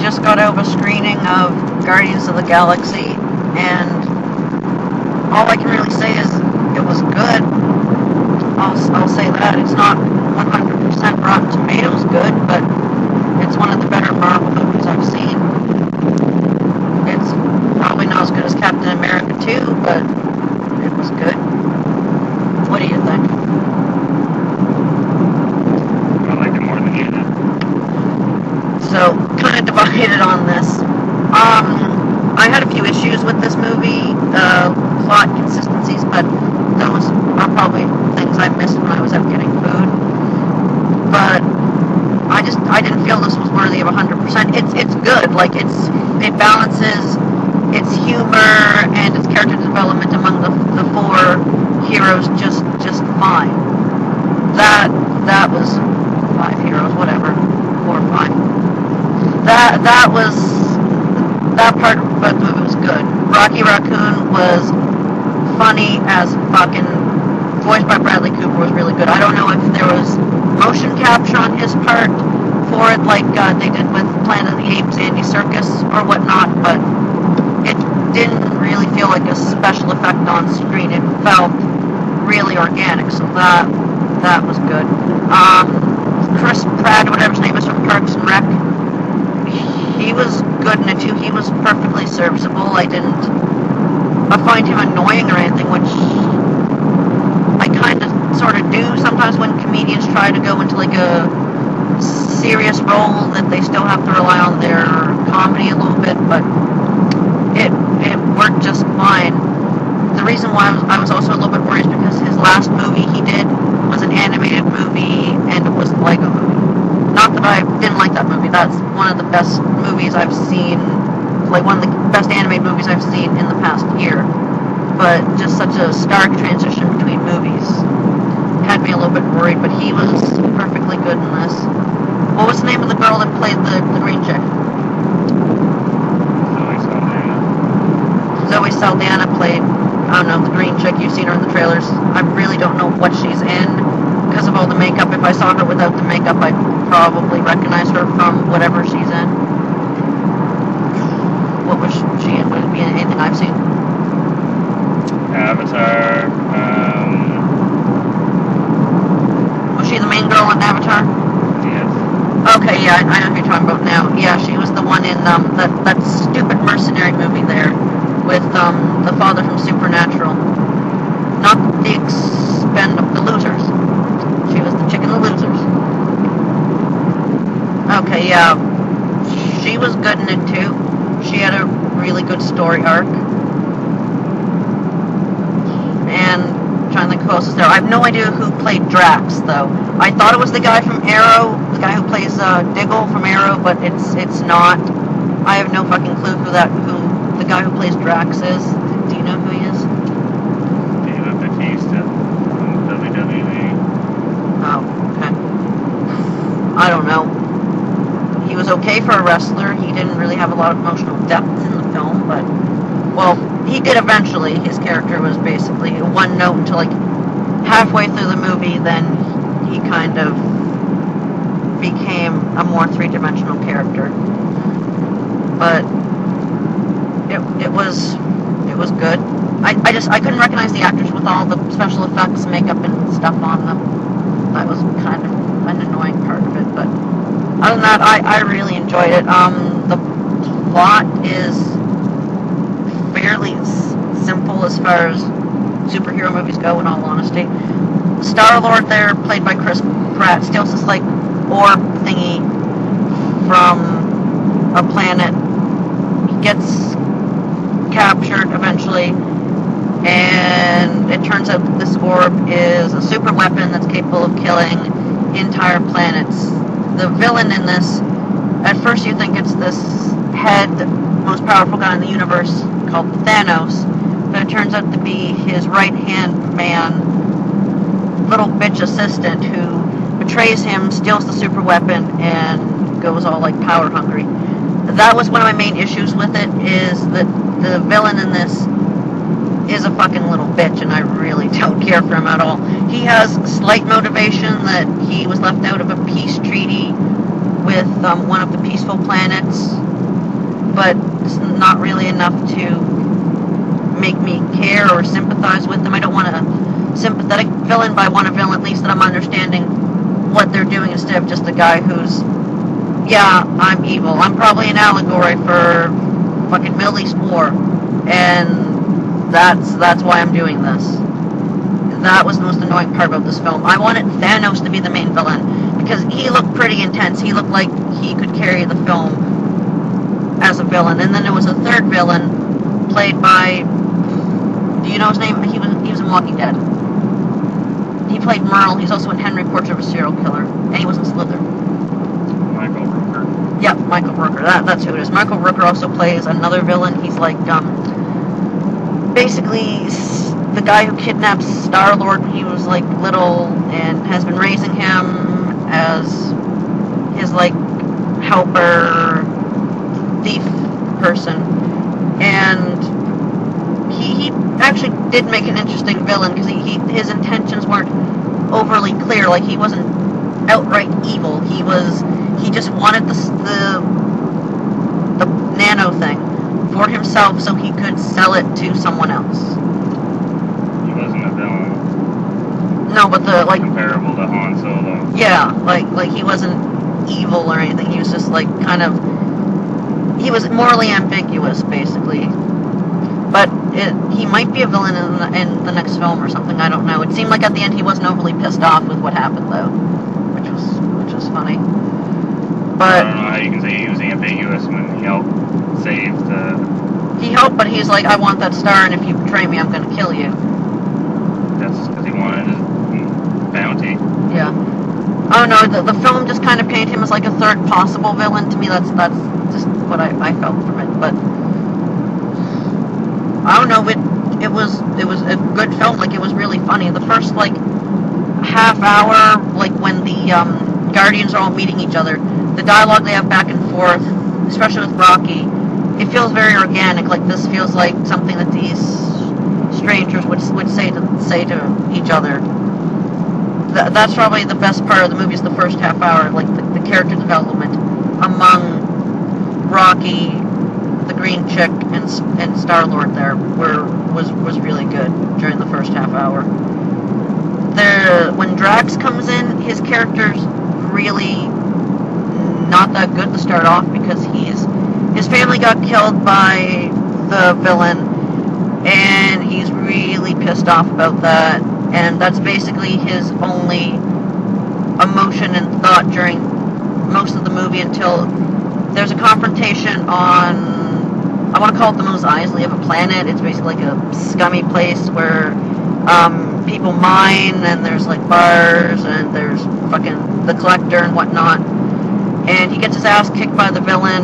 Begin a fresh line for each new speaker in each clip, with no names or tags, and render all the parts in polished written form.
just got out of a screening of Guardians of the Galaxy, and all I can really say is it was good. I'll say that. It's not 100% Rotten Tomatoes good, but it's one of the better Marvel movies I've seen. It's probably not as good as Captain America 2, but it was good. What do you think?
I liked it more than you did.
So, kind of divided on this. I had a few issues with this movie, plot consistencies, but those are probably things I missed when I was out getting food. But I didn't feel this was worthy of 100%. It's good. Like, it balances its humor and its character development among the four heroes just fine. That was 5 heroes, whatever, 4 or 5. That part of the movie was good. Rocky Raccoon was funny as fucking. Voiced by Bradley Cooper was really good. I don't know if there was motion capture on his part for it, like they did with Planet of the Apes, Andy Serkis or whatnot, but it didn't really feel like a special effect on screen. It felt really organic, so that was good. Chris Pratt, whatever his name is, from Parks and Rec, he was good in it too. He was perfectly serviceable. I find him annoying or anything, which I kind of sort of do sometimes when comedians try to go into like a serious role that they still have to rely on their comedy a little bit, but it worked just fine. The reason why I was also a little bit worried is because his last movie he did was an animated movie, and it was the Lego movie. Not that I didn't like that movie. That's one of the best movies I've seen, like one of the best animated movies I've seen in the past year. But just such a stark transition between movies had me a little bit worried, but he was perfectly good in this. What was the name of the girl that played the green chick? Zoe Saldana played, I don't know, the green chick. You've seen her in the trailers. I really don't know what she's in because of all the makeup. If I saw her without the makeup, I'd probably recognize her from whatever she's in. What was she in? Would it be in anything I've seen?
Avatar.
Was she the main girl in Avatar?
Yes.
Okay, yeah, I know who you're talking about now. Yeah, she was the one in that stupid mercenary movie there with the father from Supernatural. Not the Losers. She was the chick in the Losers. Okay, yeah. She was good in it too. She had a really good story arc. And I'm trying to think who else is there. I have no idea who played Drax though. I thought it was the guy from Arrow, the guy who plays Diggle from Arrow, but it's not. I have no fucking clue who the guy who plays Drax is. Do you know who he is?
David Batista from WWE.
Oh, okay. I don't know. He was okay for a wrestler. He didn't really have a lot of emotional depth in the film, but well, he did eventually. His character was basically one note until like halfway through the movie, then he kind of became a more three-dimensional character. But it was good. I couldn't recognize the actors with all the special effects, makeup and stuff on them. That was kind of an annoying part of it, but other than that, I really enjoyed it. The plot is fairly simple as far as superhero movies go, in all honesty. Star-Lord there, played by Chris Pratt, steals this like orb thingy from a planet. He gets captured eventually, and it turns out that this orb is a super weapon that's capable of killing entire planets. The villain in this, at first you think it's this head, most powerful guy in the universe called Thanos, but it turns out to be his right-hand man, little bitch assistant, who betrays him, steals the super weapon, and goes all like power hungry. That was one of my main issues with it, is that the villain in this is a fucking little bitch, and I really don't care for him at all. He has slight motivation that he was left out of a peace treaty with one of the peaceful planets, but it's not really enough to make me care or sympathize with them. I don't want a sympathetic villain, but I want a villain at least that I'm understanding what they're doing instead of just a guy who's, yeah, I'm evil. I'm probably an allegory for fucking Middle East war, and that's why I'm doing this. That was the most annoying part about this film. I wanted Thanos to be the main villain, because he looked pretty intense. He looked like he could carry the film as a villain. And then there was a third villain, played by, do you know his name? He was in Walking Dead. He played Merle. He's also in Henry Portrait of a Serial Killer, and he was in Slither.
Michael Rooker.
Yep, Michael Rooker. That's who it is. Michael Rooker also plays another villain. He's like, basically the guy who kidnaps Star-Lord when he was like little and has been raising him as his like helper, thief person. And he actually did make an interesting villain, because his intentions weren't overly clear. Like, he wasn't outright evil. He just wanted the nano thing for himself so he could sell it to someone else.
He wasn't a villain.
No, but the, like,
comparable to Han Solo.
Yeah, like he wasn't evil or anything. He was just like he was morally ambiguous, basically. But he might be a villain in the next film or something. I don't know. It seemed like at the end he wasn't overly pissed off with what happened, though, which was funny. But
I don't know how you can say he was ambiguous when he helped save the...
He helped, but he's like, I want that star, and if you betray me, I'm going to kill you.
That's because he wanted his bounty.
Yeah. Oh no, the film just kind of painted him as like a third possible villain. To me, that's just what I felt from it. But I don't know, it was a good film. Like, it was really funny. The first like half hour, like when the Guardians are all meeting each other, the dialogue they have back and forth, especially with Rocky, it feels very organic. Like, this feels like something that these strangers would say to each other. That's probably the best part of the movie, is the first half hour, like the character development among Rocky, the green chick, and Star-Lord there was really good during the first half hour. When Drax comes in, his character's really not that good to start off, because his family got killed by the villain, and he's really pissed off about that, and that's basically his only emotion and thought during most of the movie, until there's a confrontation on, I want to call it the Mos Eisley of a planet. It's basically like a scummy place where people mine, and there's like bars, and there's fucking the Collector and whatnot, and he gets his ass kicked by the villain,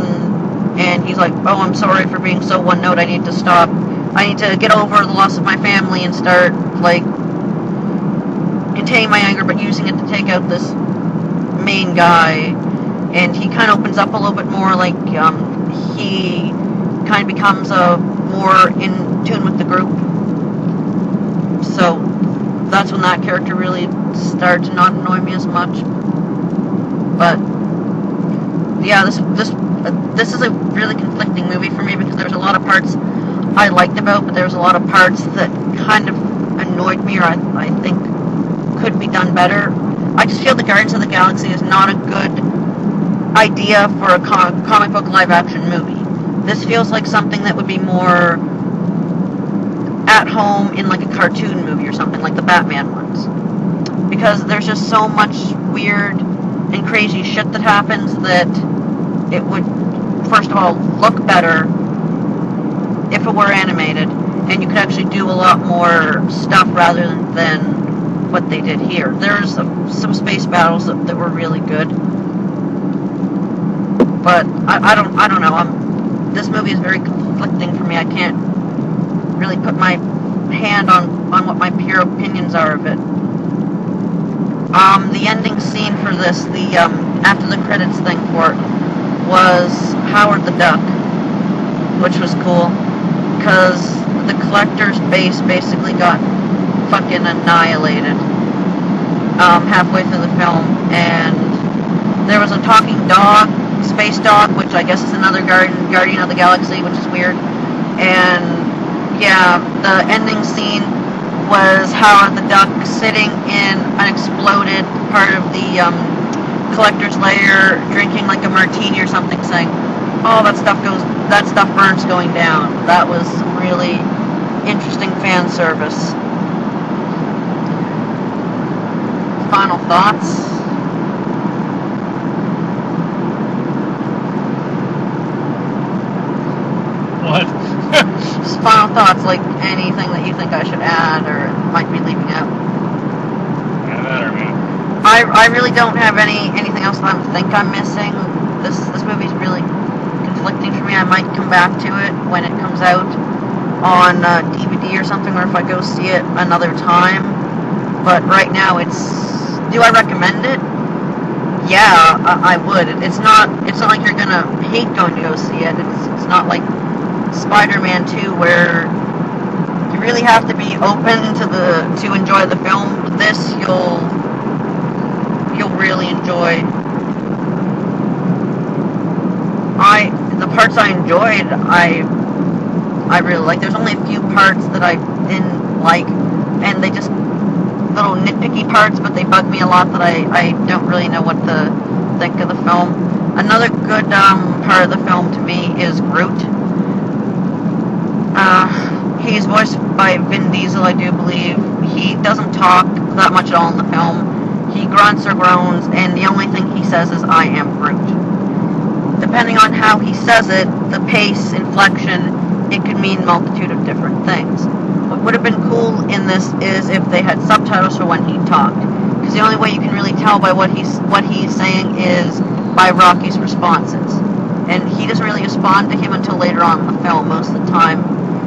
and he's like, oh, I'm sorry for being so one-note, I need to stop, I need to get over the loss of my family and start, like, containing my anger, but using it to take out this main guy. And he kind of opens up a little bit more, like, he kind of becomes more in tune with the group. So that's when that character really started to not annoy me as much. But yeah, this is a really conflicting movie for me, because there's a lot of parts I liked about, but there's a lot of parts that kind of annoyed me, or I think could be done better. I just feel the Guardians of the Galaxy is not a good idea for a comic book live action movie. This feels like something that would be more at home in like a cartoon movie or something, like the Batman ones, because there's just so much weird and crazy shit that happens that it would, first of all, look better if it were animated, and you could actually do a lot more stuff rather than what they did here. There's some space battles that were really good, but I don't know. This movie is very conflicting for me. I can't really put my hand on what my pure opinions are of it. The ending scene for this, after the credits thing for it, was Howard the Duck, which was cool, because the Collector's base basically got fucking annihilated halfway through the film, and there was a talking dog Space Dog, which I guess is another Guardian of the Galaxy, which is weird. And yeah, the ending scene was Howard the Duck sitting in an exploded part of the collector's lair, drinking like a martini or something, saying, "Oh, that stuff burns going down." That was some really interesting fan service. Final thoughts?
What?
Just final thoughts, like anything that you think I should add or might be leaving out.
Yeah, that or man.
I really don't have anything else that I think I'm missing. This movie's really conflicting for me. I might come back to it when it comes out on DVD or something, or if I go see it another time. But right now, do I recommend it? Yeah, I would. It's not like you're gonna hate going to go see it. It's not like Spider-Man 2 where you really have to be open to enjoy the film. This you'll really enjoy. The parts I enjoyed, I really like. There's only a few parts that I didn't like, and they just little nitpicky parts, but they bug me a lot that I don't really know what to think of the film. Another good part of the film to me is Groot. He's voiced by Vin Diesel, I do believe. He doesn't talk that much at all in the film. He grunts or groans, and the only thing he says is, "I am Groot." Depending on how he says it, the pace, inflection, it could mean a multitude of different things. What would have been cool in this is if they had subtitles for when he talked, because the only way you can really tell by what he's saying is by Rocky's responses, and he doesn't really respond to him until later on in the film. Most of the time,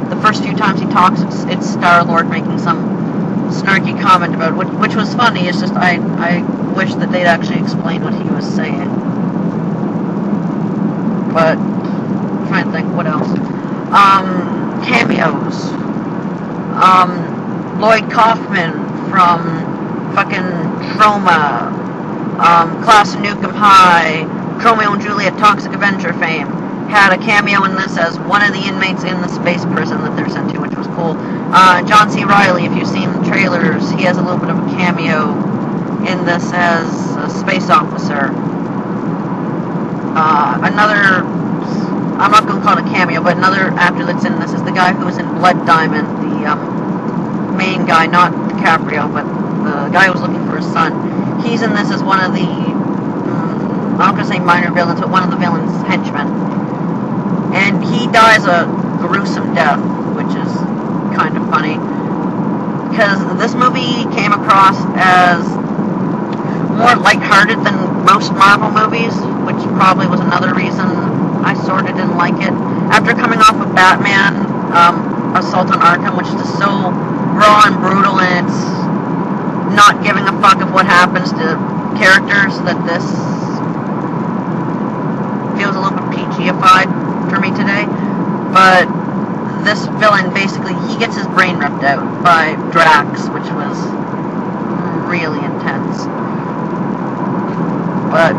the first few times he talks, it's Star-Lord making some snarky comment about it, which was funny. It's just I wish that they'd actually explain what he was saying. But I'm trying to think what else. Cameos. Lloyd Kaufman from fucking Troma, Class of Nukem High, Romeo and Juliet Toxic Avenger fame, had a cameo in this as one of the inmates in the space prison that they're sent to, which was cool. John C. Reilly, if you've seen the trailers, he has a little bit of a cameo in this as a space officer. Another, I'm not going to call it a cameo, but another actor that's in this is the guy who was in Blood Diamond, the main guy, not DiCaprio, but the guy who was looking for his son. He's in this as one of the, I'm not going to say minor villains, but one of the villains' henchmen. And he dies a gruesome death, which is kind of funny, because this movie came across as more lighthearted than most Marvel movies, which probably was another reason I sort of didn't like it. After coming off of Batman, Assault on Arkham, which is just so raw and brutal, and it's not giving a fuck of what happens to characters, that this feels a little bit PG-ified for me today. But this villain, basically, he gets his brain ripped out by Drax, which was really intense. But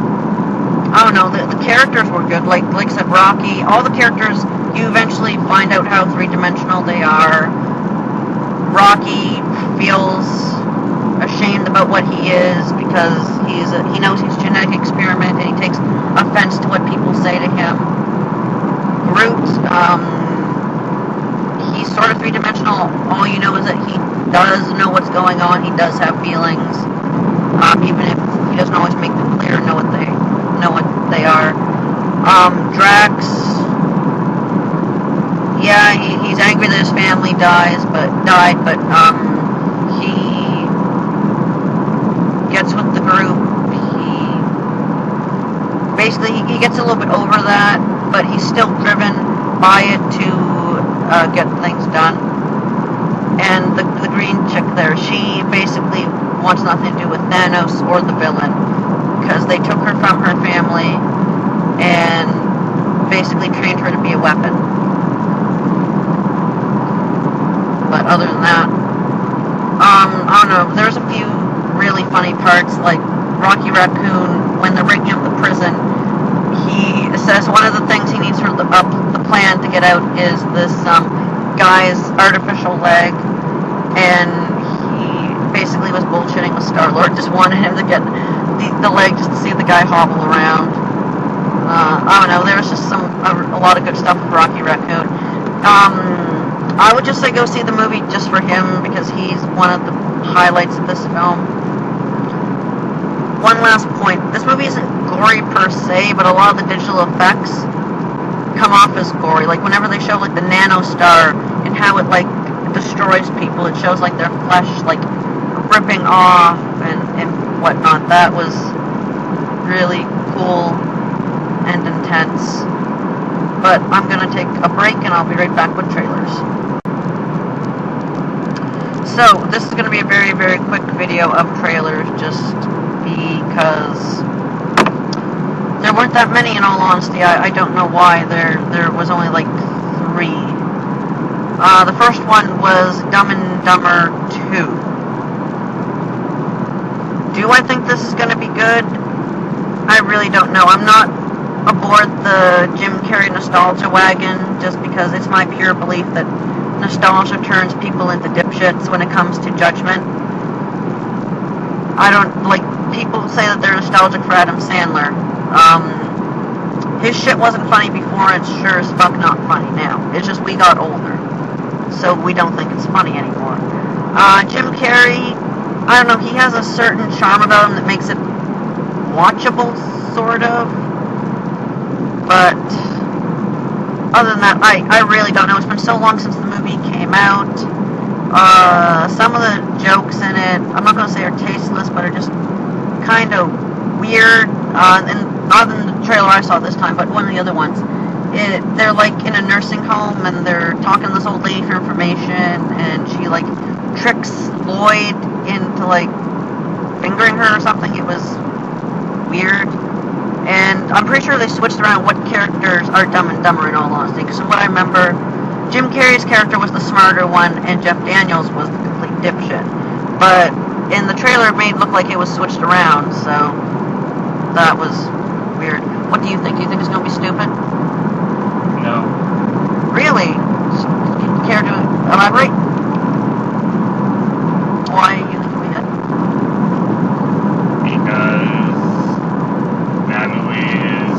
I don't know, the characters were good. Like I said, Rocky, all the characters, you eventually find out how three-dimensional they are. Rocky feels ashamed about what he is because he knows he's a genetic experiment, and he takes offense to what people say to him. Groot, he's sort of three-dimensional. All you know is that he does know what's going on. He does have feelings, even if he doesn't always make them clear and know what they are. Drax, yeah, he's angry that his family died, but he gets with the group. He gets a little bit over that, but he's still driven by it to get things done. And the green chick there, she basically wants nothing to do with Thanos or the villain, because they took her from her family and basically trained her to be a weapon. But other than that, I don't know, there's a few really funny parts, like Rocky Raccoon, when they're breaking up the prison, he says one of the things he needs for the plan to get out is this guy's artificial leg, and he basically was bullshitting with Star-Lord, just wanted him to get the leg just to see the guy hobble around. I don't know, there was just a lot of good stuff with Rocky Raccoon. I would just say go see the movie just for him, because he's one of the highlights of this film. One last point, this movie isn't gory per se, but a lot of the digital effects come off as gory. Like whenever they show like the nano star and how it like destroys people, it shows like their flesh like ripping off and whatnot. That was really cool and intense. But I'm gonna take a break and I'll be right back with trailers. So this is gonna be a very, very quick video of trailers, just because there weren't that many, in all honesty. I don't know why there was only like 3. The first one was Dumb and Dumber 2. Do I think this is gonna be good? I really don't know. I'm not aboard the Jim Carrey nostalgia wagon, just because it's my pure belief that nostalgia turns people into dipshits when it comes to judgment. I don't, like, people say that they're nostalgic for Adam Sandler. His shit wasn't funny before, and it's sure as fuck not funny now. It's just we got older, so we don't think it's funny anymore. Jim Carrey, I don't know, he has a certain charm about him that makes it watchable, sort of. But other than that, I really don't know. It's been so long since the movie came out. Some of the jokes in it, I'm not going to say are tasteless, but are just kind of weird. And not in the trailer I saw this time, but one of the other ones. They're like in a nursing home, and they're talking to this old lady for information, and she like tricks Lloyd into like fingering her or something. It was weird. And I'm pretty sure they switched around what characters are Dumb and Dumber, in all honesty. Because from what I remember, Jim Carrey's character was the smarter one, and Jeff Daniels was the complete dipshit. But in the trailer, it made it look like it was switched around, so that was weird. What do you think? Do you think it's going to be stupid?
No.
Really? Care to elaborate? Why you think we did?
Because that movie is,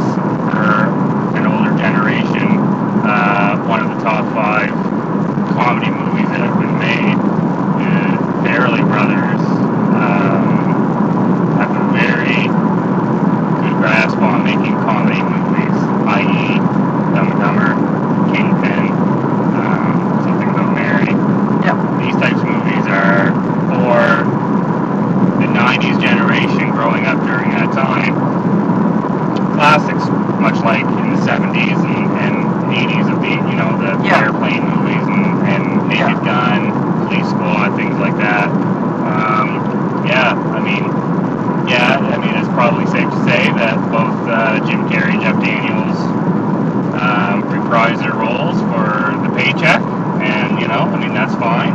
for an older generation, one of the top 5 comedy movies that have been made. The Farrelly brothers have a very good grasp on making comedy movies, i.e. Dumb and Dumber, Kingpin, Something About Mary.
Yep.
These types of movies are for the 90s generation growing up during that time. Classics, much like in the 70s and 80s of the, the airplane movies and Naked Gun, Police Squad, things like that. I mean, it's probably safe to say that both Jim Carrey and Jeff Daniels reprise their roles for the paycheck, and, that's fine.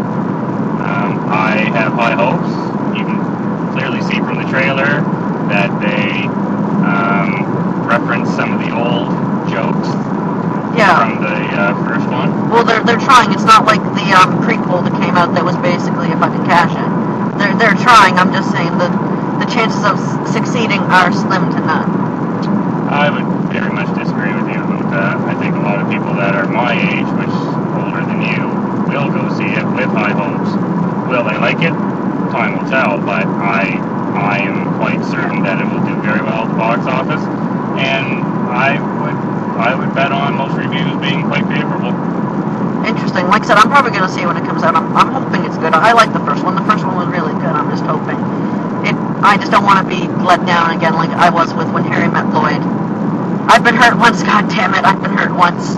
I have high hopes. You can clearly see from the trailer that they reference some of the old jokes from the first one.
Well, they're trying. It's not like the prequel that came out that was basically a fucking cash-in. They're trying. I'm just saying the chances of succeeding are slim to none.
I would very much disagree with you about that. I think a lot of people that are my age, which is older than you, will go see it with high hopes. Will they like it? Time will tell, but I am quite certain that it will do very well at the box office, and I would bet on most reviews being quite favorable.
Interesting. Like I said, I'm probably going to see it when it comes out. I'm hoping it's good. I like the first one. The first one was really good. I'm just hoping. I just don't want to be let down again like I was with When Harry Met Lloyd. I've been hurt once, goddammit. I've been hurt once.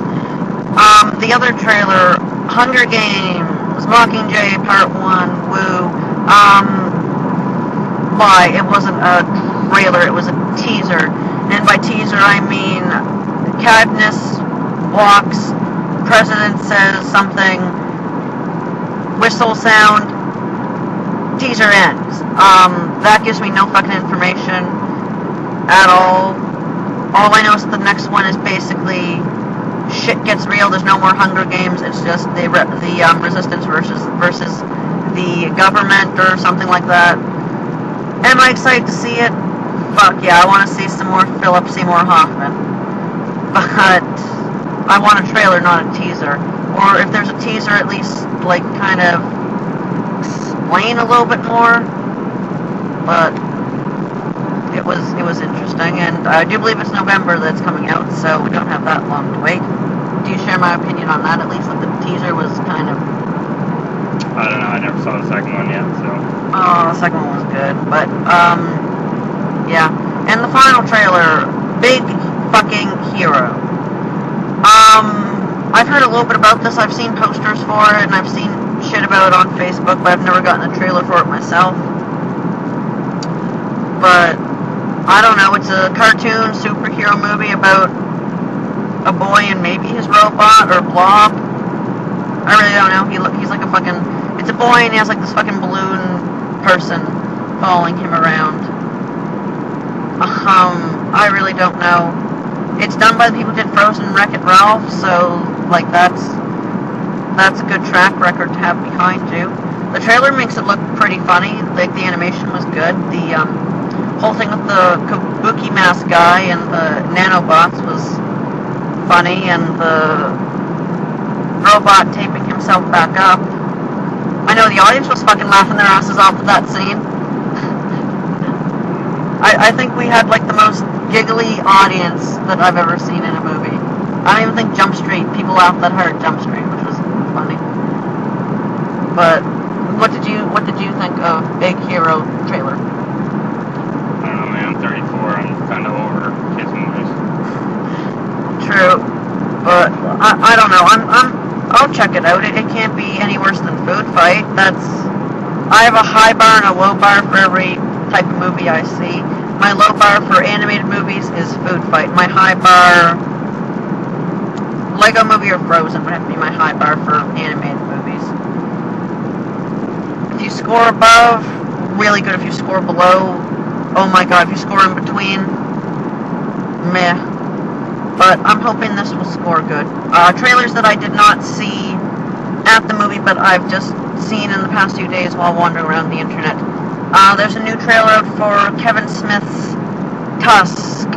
The other trailer, Hunger Games, Mockingjay Part 1, woo. Why? It wasn't a trailer, it was a teaser. And by teaser, I mean Katniss walks, President says something, whistle sound, teaser ends. That gives me no fucking information at all. All I know is the next one is basically shit gets real. There's no more Hunger Games. It's just the resistance versus the government or something like that. Am I excited to see it? Fuck yeah, I want to see some more Philip Seymour Hoffman. But I want a trailer, not a teaser. Or if there's a teaser, at least like kind of explain a little bit more. But it was interesting, and I do believe it's November that's coming out, so we don't have that long to wait. Do you share my opinion on that? At least like the teaser was kind of...
I don't know, I never saw the second one yet, so...
Oh, the second one was good, but, yeah. And the final trailer, Big Fucking Hero. I've heard a little bit about this, I've seen posters for it, and I've seen shit about it on Facebook, but I've never gotten a trailer for it myself. But, I don't know, it's a cartoon superhero movie about a boy and maybe his robot, or Blob. I really don't know, he's like a fucking... It's a boy and he has like this fucking balloon person following him around. I really don't know. It's done by the people who did Frozen and Wreck-It Ralph, so like that's a good track record to have behind you. The trailer makes it look pretty funny. Like the animation was good. The whole thing with the Kabuki mask guy and the nanobots was funny, and the robot taping himself back up. I know the audience was fucking laughing their asses off at that scene. I think we had like the most giggly audience that I've ever seen in a movie. I don't even think Jump Street, people laughed that hard at Jump Street, which was funny. But what did you think of Big Hero trailer?
I don't know, man, I'm 34, I'm kind of over kids movies.
True, but I don't know. I'll check it out. It can't be any worse than Food Fight. I have a high bar and a low bar for every type of movie I see. My low bar for animated movies is Food Fight. My high bar, Lego Movie or Frozen would have to be my high bar for animated movies. If you score above, really good. If you score below, oh my god. If you score in between, meh. But I'm hoping this will score good. Trailers that I did not see at the movie, but I've just seen in the past few days while wandering around the internet. There's a new trailer out for Kevin Smith's Tusk.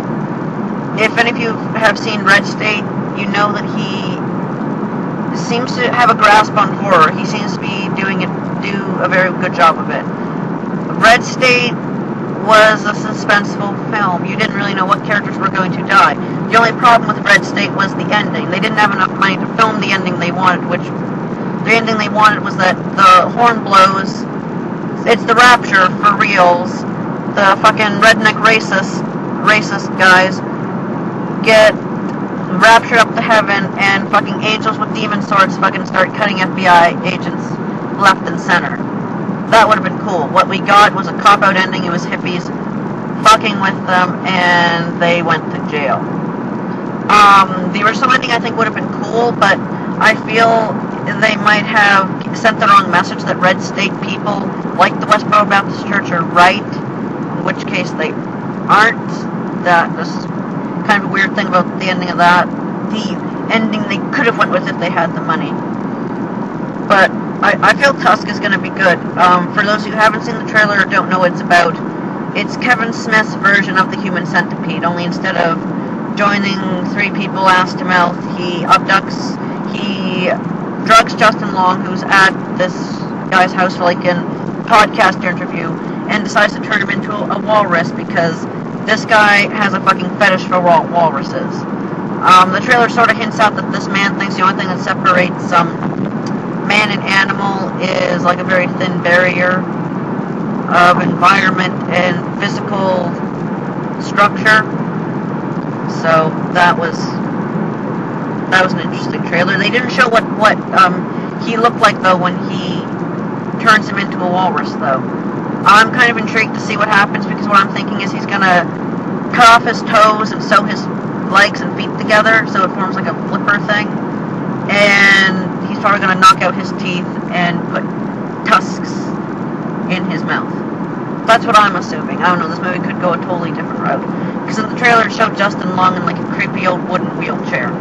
If any of you have seen Red State, you know that he seems to have a grasp on horror. He seems to be do a very good job of it. Red State was a suspenseful film. You didn't really know what characters were going to die. The only problem with Red State was the ending. They didn't have enough money to film the ending they wanted, which the ending they wanted was that the horn blows. It's the rapture for reals. The fucking redneck racist guys get raptured up to heaven, and fucking angels with demon swords fucking start cutting FBI agents left and center. That would have been cool. What we got was a cop-out ending. It was hippies fucking with them, and they went to jail. The original ending I think would have been cool, but I feel they might have sent the wrong message that Red State people, like the Westboro Baptist Church, are right, in which case they aren't. This is kind of a weird thing about the ending of that. The ending they could have went with if they had the money. But I feel Tusk is going to be good. For those who haven't seen the trailer or don't know what it's about, it's Kevin Smith's version of the Human Centipede, only instead of joining three people ass to mouth, he drugs Justin Long, who's at this guy's house for like a podcast interview, and decides to turn him into a walrus because this guy has a fucking fetish for walruses. The trailer sort of hints out that this man thinks the only thing that separates man and animal is like a very thin barrier of environment and physical structure. So that was an interesting trailer. They didn't show what he looked like though when he turns him into a walrus though. I'm kind of intrigued to see what happens, because what I'm thinking is he's gonna cut off his toes and sew his legs and feet together so it forms like a flipper thing, and he's probably gonna knock out his teeth and put tusks in his mouth. That's what I'm assuming. I don't know, this movie could go a totally different route. Because in the trailer it showed Justin Long in like a creepy old wooden wheelchair.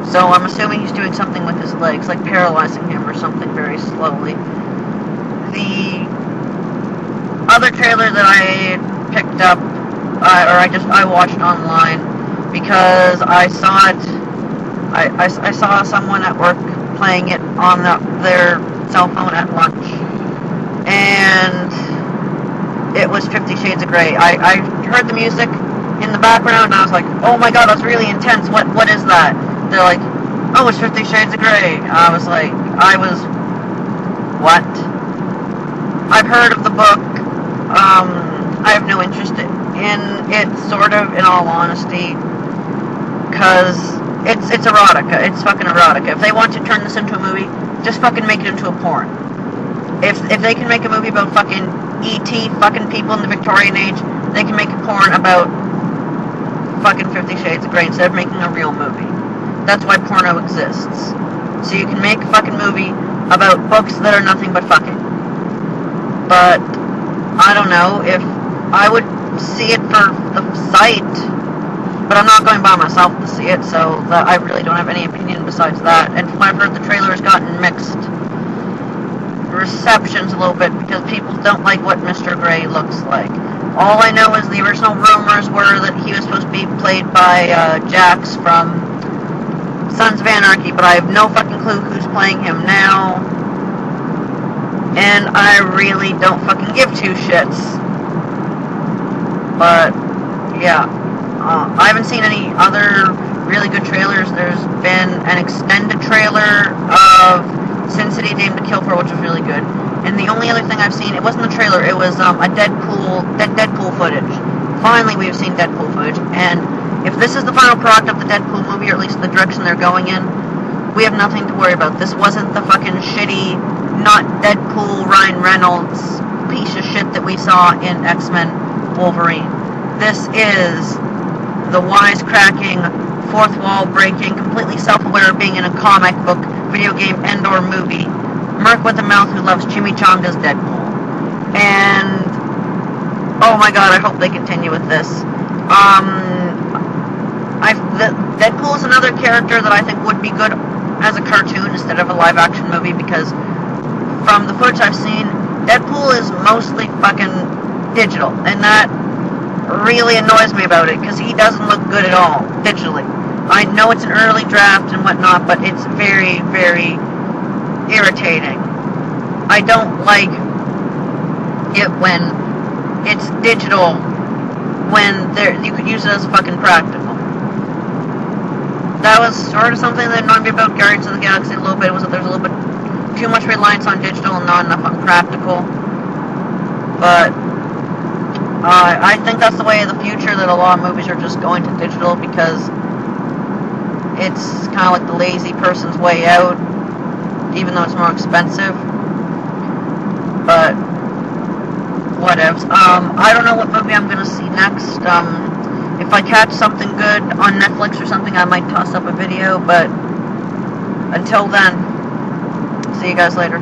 So I'm assuming he's doing something with his legs, like paralyzing him or something very slowly. The other trailer that I picked up, I watched online because I saw it. I saw someone at work playing it on their cell phone at lunch, and it was 50 Shades of Grey. I heard the music in the background, and I was like, oh my god, that's really intense. What is that? They're like, oh, it's 50 Shades of Grey. I was, what? I've heard of the book. I have no interest in it, sort of, in all honesty, because it's erotica. It's fucking erotica. If they want to turn this into a movie, just fucking make it into a porn. If they can make a movie about fucking E.T. fucking people in the Victorian age, they can make a porn about fucking 50 Shades of Grey instead of making a real movie. That's why porno exists. So you can make a fucking movie about books that are nothing but fucking. But I don't know if I would see it for the site, but I'm not going by myself to see it, so I really don't have any opinion besides that. And from what I've heard, the trailer has gotten mixed receptions a little bit because people don't like what Mr. Grey looks like. All I know is the original rumors were that he was supposed to be played by Jax from Sons of Anarchy, but I have no fucking clue who's playing him now. And I really don't fucking give two shits. But, yeah. I haven't seen any other really good trailers. There's been an extended trailer of Sin City Dame to Kill For, which was really good. And the only other thing I've seen, it wasn't a trailer, it was a Deadpool footage. Finally, we've seen Deadpool footage. And if this is the final product of the Deadpool movie, or at least the direction they're going in, we have nothing to worry about. This wasn't the fucking shitty, not Deadpool Ryan Reynolds piece of shit that we saw in X-Men Wolverine. This is the wisecracking, fourth wall breaking, completely self-aware of being in a comic book, video game, and/or movie merc with a mouth who loves chimichangas Deadpool. And oh my god, I hope they continue with this. Deadpool is another character that I think would be good as a cartoon instead of a live-action movie, because from the footage I've seen, Deadpool is mostly fucking digital, and that really annoys me about it, because he doesn't look good at all, digitally. I know it's an early draft and whatnot, but it's very, very irritating. I don't like it when it's digital, when you could use it as fucking practical. That was sort of something that annoyed me about Guardians of the Galaxy a little bit, was that there's a little bit too much reliance on digital and not enough on practical. But I think that's the way of the future, that a lot of movies are just going to digital, because it's kind of like the lazy person's way out, even though it's more expensive. But whatevs. I don't know what movie I'm going to see next. If I catch something good on Netflix or something, I might toss up a video, but until then, see you guys later.